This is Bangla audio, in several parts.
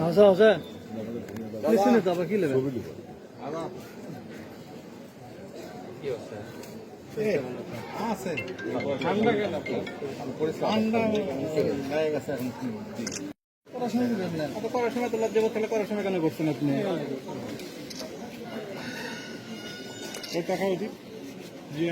হাসা হাসা লিসেনে তো আবার কি লেবে আছে ঠান্ডা কেন ঠান্ডা গায়ে গেছে এখন পড়াশোনা করবেন না অত পড়াশোনা তো লজ্জা করতে পড়াশোনা কেন করছেন আপনি ওই টাকা উচিত জি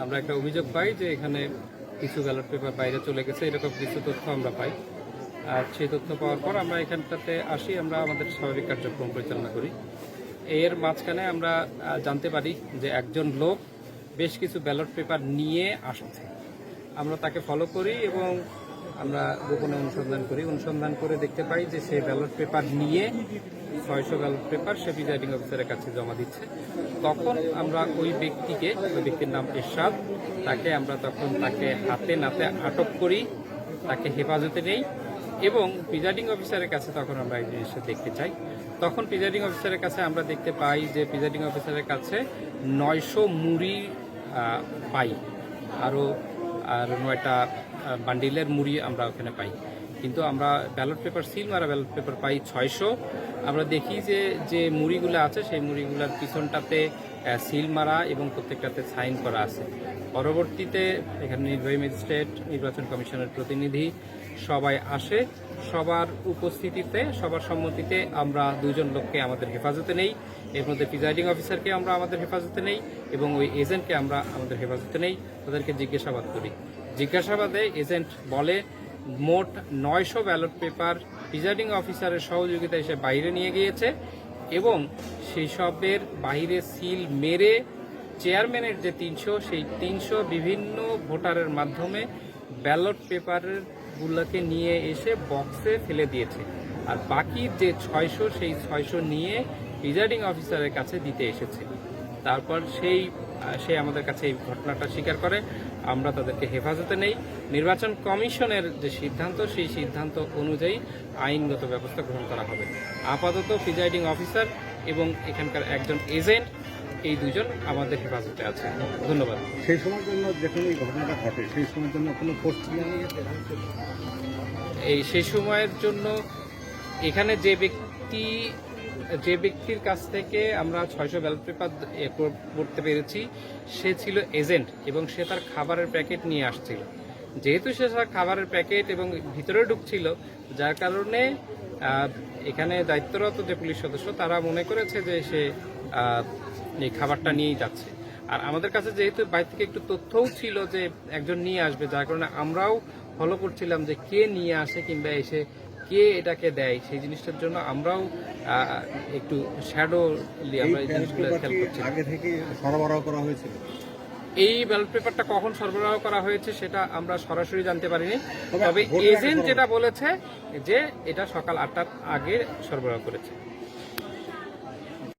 আমরা একটা অভিযোগ পাই যে এখানে কিছু ব্যালট পেপার বাইরে চলে গেছে, এরকম কিছু তথ্য আমরা পাই। আর সেই তথ্য পাওয়ার পর আমরা এখানটাতে আসি, আমরা আমাদের স্বাভাবিক কার্যক্রম পরিচালনা করি। এর মাঝখানে আমরা জানতে পারি যে একজন লোক বেশ কিছু ব্যালট পেপার নিয়ে আসছে। আমরা তাকে ফলো করি এবং আমরা গোপনে অনুসন্ধান করে দেখতে পাই যে সে ব্যালট পেপার নিয়ে 600 ব্যালট পেপার সে প্রিজাইডিং অফিসারের কাছে জমা দিচ্ছে। তখন আমরা ওই ব্যক্তির নাম এরশাদ, তাকে হাতে নাতে আটক করি, তাকে হেফাজতে নেই এবং প্রিজাইডিং অফিসারের কাছে তখন আমরা এই জিনিসটা দেখতে চাই। তখন প্রিজাইডিং অফিসারের কাছে আমরা দেখতে পাই যে প্রিজাইডিং অফিসারের কাছে 900 মুড়ি পাই, আর 9টা বান্ডিলের মুড়ি আমরা ওখানে পাই। কিন্তু আমরা ব্যালট পেপার সিল মারা ব্যালট পেপার পাই 600। আমরা দেখি যে মুড়িগুলো আছে সেই মুড়িগুলোর পিছনটাতে সিল মারা এবং প্রত্যেকটাতে সাইন করা আছে। পরবর্তীতে এখানে নির্বাহী ম্যাজিস্ট্রেট, নির্বাচন কমিশনের প্রতিনিধি সবাই আসে। সবার উপস্থিতিতে, সবার সম্মতিতে আমরা 2 জন লোককে আমাদের হেফাজতে নেই। এর মধ্যে প্রিজাইডিং অফিসারকে আমরা আমাদের হেফাজতে নেই এবং ওই এজেন্টকে আমরা আমাদের হেফাজতে নেই। তাদেরকে জিজ্ঞাসাবাদ করি। জিজ্ঞাসাবাদে এজেন্ট বলে মোট 900 ব্যালট পেপার প্রিজাইডিং অফিসারের সহযোগিতায় সে বাইরে নিয়ে গিয়েছে এবং সেই সবের বাইরে সিল মেরে চেয়ারম্যানের যে 300 সেই 300 বিভিন্ন ভোটারের মাধ্যমে ব্যালট পেপারের গুলোকে নিয়ে এসে বক্সে ফেলে দিয়েছে। আর বাকি যে 600 সেই 600 নিয়ে প্রিজাইডিং অফিসারের কাছে দিতে এসেছে। তারপর সে আমাদের কাছে এই ঘটনাটা স্বীকার করে। আমরা তাদেরকে হেফাজতে নেই। নির্বাচন কমিশনের যে সিদ্ধান্ত সেই সিদ্ধান্ত অনুযায়ী আইনগত ব্যবস্থা গ্রহণ করা হবে। আপাতত প্রিজাইডিং অফিসার এবং এখানকার একজন এজেন্ট, এই 2 জন আমাদের হেফাজতে আছে। ধন্যবাদ। সেই সময়ের জন্য যখন এই ঘটনাটা ঘটে সেই সময়ের জন্য কোনো পোস্ট সেই সময়ের জন্য এখানে যে ব্যক্তির কাছ থেকে আমরা 600 ব্যালট পেপার করতে পেরেছি সে ছিল এজেন্ট এবং সে তার খাবারের প্যাকেট নিয়ে আসছিল। যেহেতু সে তার খাবারের প্যাকেট এবং ভিতরে ঢুকছিল, যার কারণে এখানে দায়িত্বরত যে পুলিশ সদস্য তারা মনে করেছে যে সে এই খাবারটা নিয়েই যাচ্ছে। আর আমাদের কাছে যেহেতু বাইরে থেকে একটু তথ্যও ছিল যে একজন নিয়ে আসবে, যার কারণে আমরাও ফলো করছিলাম যে কে নিয়ে আসে কিংবা এসে কে এটাকে দেয়। সেই জিনিসটার জন্য আমরাও একটু শ্যাডো আমরা এই জিনিসগুলো খেয়াল করছি। আগে থেকে সরবরাহ করা হয়েছিল। এই ব্যালট পেপারটা কখন সরবরাহ করা হয়েছে সেটা আমরা সরাসরি জানতে পারিনি, তবে এজেন্ট যেটা বলেছে যে এটা সকাল 8টার আগে সরবরাহ করেছে।